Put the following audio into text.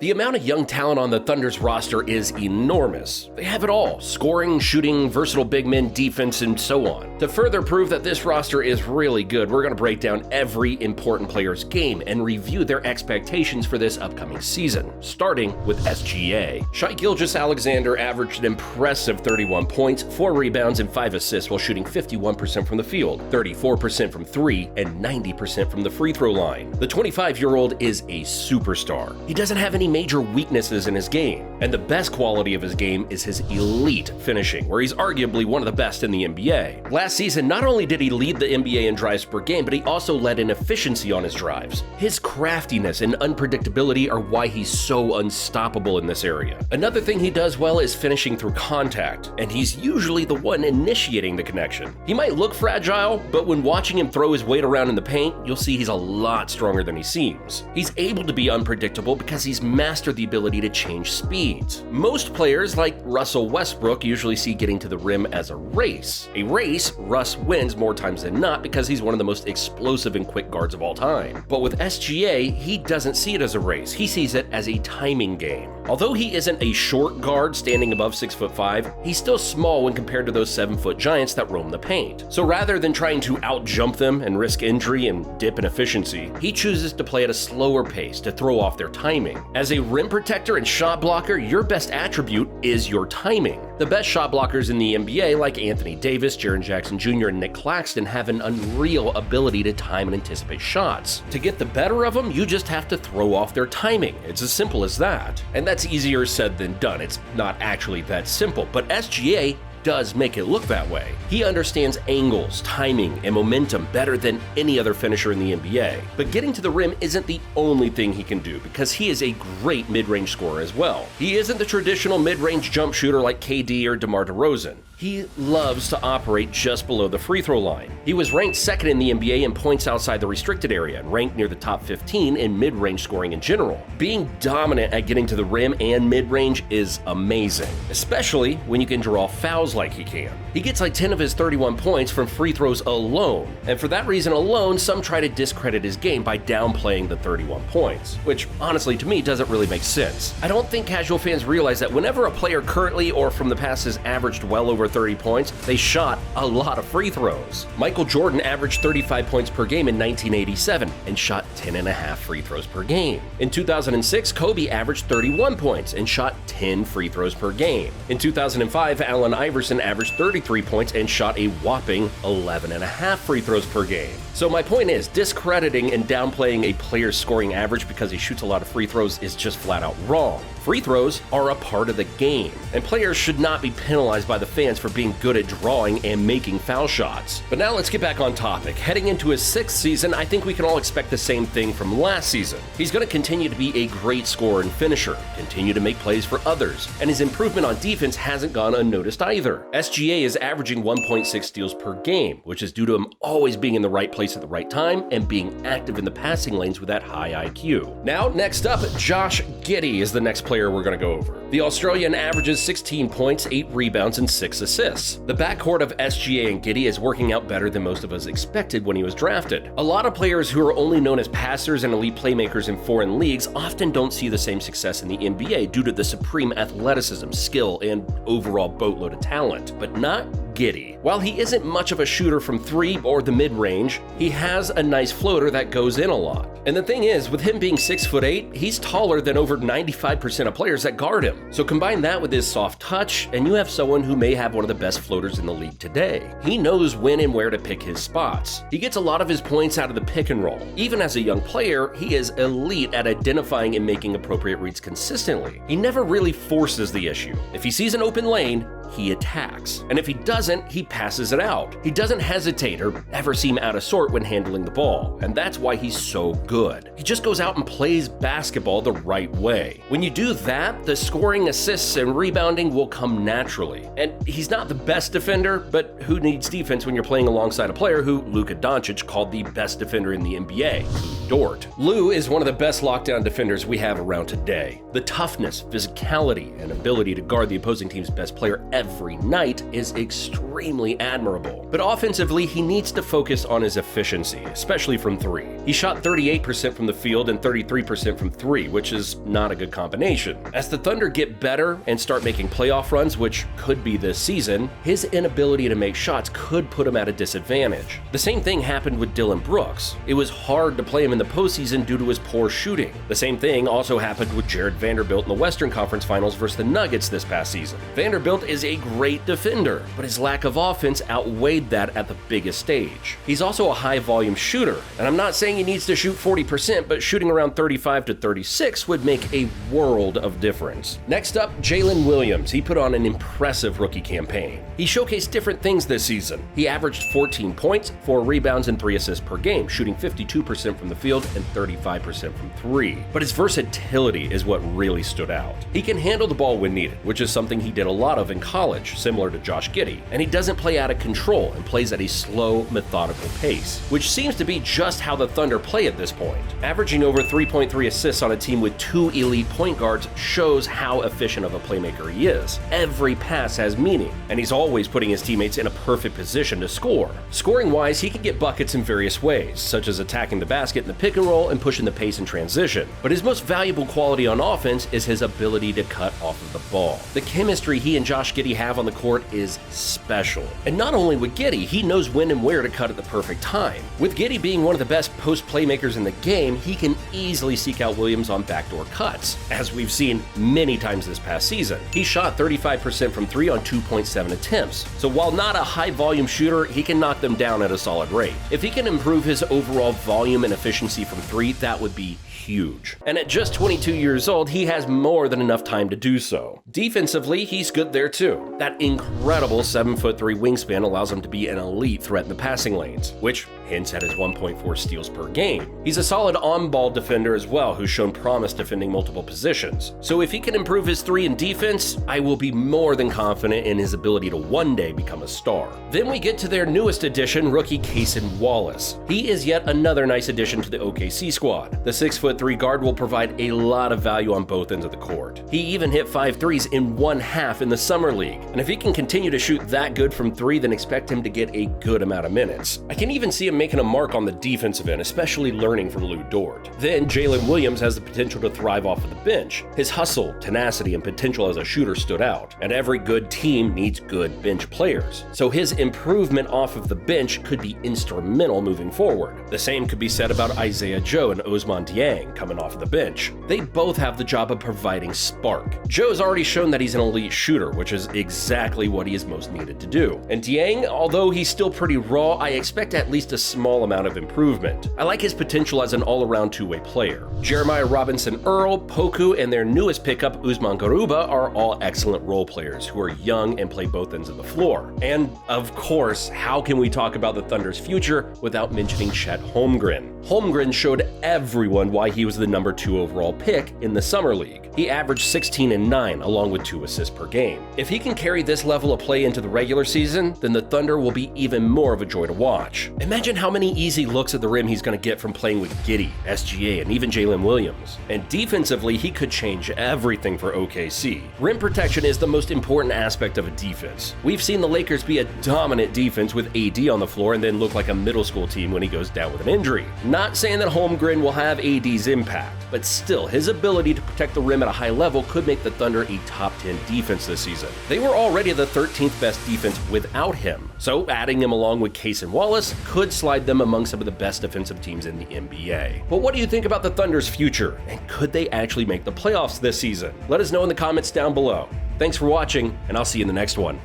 The amount of young talent on the Thunder's roster is enormous. They have it all: scoring, shooting, versatile big men, defense, and so on. To further prove that this roster is really good, we're going to break down every important player's game and review their expectations for this upcoming season, starting with SGA. Gilgeous-Alexander averaged an impressive 31 points, 4 rebounds, and 5 assists while shooting 51% from the field, 34% from 3, and 90% from the free throw line. The 25-year-old is a superstar. He doesn't have any major weaknesses in his game, and the best quality of his game is his elite finishing, where he's arguably one of the best in the NBA. Last season, not only did he lead the NBA in drives per game, but he also led in efficiency on his drives. His craftiness and unpredictability are why he's so unstoppable in this area. Another thing he does well is finishing through contact, and he's usually the one initiating the connection. He might look fragile, but when watching him throw his weight around in the paint, you'll see he's a lot stronger than he seems. He's able to be unpredictable because he's mastered the ability to change speeds. Most players, like Russell Westbrook, usually see getting to the rim as a race. A race, Russ wins more times than not because he's one of the most explosive and quick guards of all time. But with SGA, he doesn't see it as a race. He sees it as a timing game. Although he isn't a short guard standing above 6'5", he's still small when compared to those 7-foot giants that roam the paint. So rather than trying to out-jump them and risk injury and dip in efficiency, he chooses to play at a slower pace to throw off their timing. As a rim protector and shot blocker, your best attribute is your timing. The best shot blockers in the NBA, like Anthony Davis, Jaren Jackson Jr., and Nick Claxton, have an unreal ability to time and anticipate shots. To get the better of them, you just have to throw off their timing. It's as simple as that. And that's easier said than done. It's not actually that simple, but SGA does make it look that way. He understands angles, timing, and momentum better than any other finisher in the NBA. But getting to the rim isn't the only thing he can do, because he is a great mid-range scorer as well. He isn't the traditional mid-range jump shooter like KD or DeMar DeRozan. He loves to operate just below the free throw line. He was ranked second in the NBA in points outside the restricted area and ranked near the top 15 in mid-range scoring in general. Being dominant at getting to the rim and mid-range is amazing, especially when you can draw fouls like he can. He gets like 10 of his 31 points from free throws alone, and for that reason alone, some try to discredit his game by downplaying the 31 points, which honestly to me doesn't really make sense. I don't think casual fans realize that whenever a player currently or from the past has averaged well over 30 points, they shot a lot of free throws. Michael Jordan averaged 35 points per game in 1987 and shot 10.5 free throws per game. In 2006, Kobe averaged 31 points and shot 10 free throws per game. In 2005, Allen Iverson averaged 33 points and shot a whopping 11.5 free throws per game. So my point is, discrediting and downplaying a player's scoring average because he shoots a lot of free throws is just flat out wrong. Free throws are a part of the game, and players should not be penalized by the fans for being good at drawing and making foul shots. But now let's get back on topic. Heading into his 6th season, I think we can all expect the same thing from last season. He's going to continue to be a great scorer and finisher, continue to make plays for others, and his improvement on defense hasn't gone unnoticed either. SGA is averaging 1.6 steals per game, which is due to him always being in the right place at the right time and being active in the passing lanes with that high IQ. Now, next up, Josh Giddey is the next player we're going to go over. The Australian averages 16 points, 8 rebounds, and 6 assists. The backcourt of SGA and Giddey is working out better than most of us expected when he was drafted. A lot of players who are only known as passers and elite playmakers in foreign leagues often don't see the same success in the NBA due to the supreme athleticism, skill, and overall boatload of talent, but not Giddey. While he isn't much of a shooter from 3 or the mid-range, he has a nice floater that goes in a lot. And the thing is, with him being 6'8", he's taller than over 95% of players that guard him. So combine that with his soft touch, and you have someone who may have one of the best floaters in the league today. He knows when and where to pick his spots. He gets a lot of his points out of the pick and roll. Even as a young player, he is elite at identifying and making appropriate reads consistently. He never really forces the issue. If he sees an open lane, he attacks. And if he doesn't, he passes it out. He doesn't hesitate or ever seem out of sort when handling the ball, and that's why he's so good. He just goes out and plays basketball the right way. When you do that, the scoring, assists, and rebounding will come naturally. And he's not the best defender, but who needs defense when you're playing alongside a player who Luka Doncic called the best defender in the NBA, Dort. Lou is one of the best lockdown defenders we have around today. The toughness, physicality, and ability to guard the opposing team's best player every night is extremely admirable. But offensively, he needs to focus on his efficiency, especially from 3. He shot 38% 38% from the field and 33% from three, which is not a good combination. As the Thunder get better and start making playoff runs, which could be this season, his inability to make shots could put him at a disadvantage. The same thing happened with Dillon Brooks. It was hard to play him in the postseason due to his poor shooting. The same thing also happened with Jared Vanderbilt in the Western Conference Finals versus the Nuggets this past season. Vanderbilt is a great defender, but his lack of offense outweighed that at the biggest stage. He's also a high-volume shooter, and I'm not saying he needs to shoot 40%, but shooting around 35 to 36 would make a world of difference. Next up, Jalen Williams. He put on an impressive rookie campaign. He showcased different things this season. He averaged 14 points, 4 rebounds, and 3 assists per game, shooting 52% from the field and 35% from three. But his versatility is what really stood out. He can handle the ball when needed, which is something he did a lot of in college, similar to Josh Giddey, and he doesn't play out of control and plays at a slow, methodical pace, which seems to be just how the Thunder play at this point. Averaging over 3.3 assists on a team with 2 elite point guards shows how efficient of a playmaker he is. Every pass has meaning, and he's always putting his teammates in a perfect position to score. Scoring-wise, he can get buckets in various ways, such as attacking the basket in the pick and roll and pushing the pace in transition. But his most valuable quality on offense is his ability to cut off of the ball. The chemistry he and Josh Giddey have on the court is special. And not only with Giddey, he knows when and where to cut at the perfect time. With Giddey being one of the best post playmakers in the game, he can easily seek out Williams on backdoor cuts, as we've seen many times this past season. He shot 35% from three on 2.7 attempts, so while not a high volume shooter, he can knock them down at a solid rate. If he can improve his overall volume and efficiency from three, that would be huge. And at just 22 years old, he has more than enough time to do so. Defensively, he's good there too. That incredible 7'3" wingspan allows him to be an elite threat in the passing lanes, which hints at his 1.4 steals per game. He's a solid on-ball defender as well, who's shown promise defending multiple positions. So if he can improve his three and defense, I will be more than confident in his ability to one day become a star. Then we get to their newest addition, rookie Cason Wallace. He is yet another nice addition to the OKC squad. The 6'3" guard will provide a lot of value on both ends of the court. He even hit 5 threes in one half in the summer league, and if he can continue to shoot that good from three, then expect him to get a good amount of minutes. I can even see him making a mark on the defensive end, especially learning from Lou Dort. Then Jalen Williams has the potential to thrive off of the bench. His hustle, tenacity, and potential as a shooter stood out, and every good team needs good bench players. So his improvement off of the bench could be instrumental moving forward. The same could be said about Isaiah Joe and Ousmane Dieng coming off of the bench. They both have the job of providing spark. Joe's already shown that he's an elite shooter, which is exactly what he is most needed to do. And Dieng, although he's still pretty raw, I expect at least a small amount of improvement. I like his potential as an all-around two-way player. Jeremiah Robinson-Earl, Poku, and their newest pickup, Usman Garuba, are all excellent role players who are young and play both ends of the floor. And, of course, how can we talk about the Thunder's future without mentioning Chet Holmgren? Holmgren showed everyone why he was the number 2 overall pick in the Summer League. He averaged 16 and 9, along with 2 assists per game. If he can carry this level of play into the regular season, then the Thunder will be even more of a joy to watch. Imagine how many easy looks at the rim he's going to get from playing with Giddey, SGA, and even Jalen Williams. And defensively, he could change everything for OKC. Rim protection is the most important aspect of a defense. We've seen the Lakers be a dominant defense with AD on the floor and then look like a middle school team when he goes down with an injury. Not saying that Holmgren will have AD's impact, but still, his ability to protect the rim at a high level could make the Thunder a top 10 defense this season. They were already the 13th best defense without him, so adding him along with Cason Wallace could slide them among some of the best defensive teams in the NBA. But what do you think about the Thunder's future, and could they actually make the playoffs this season? Let us know in the comments down below. Thanks for watching, and I'll see you in the next one.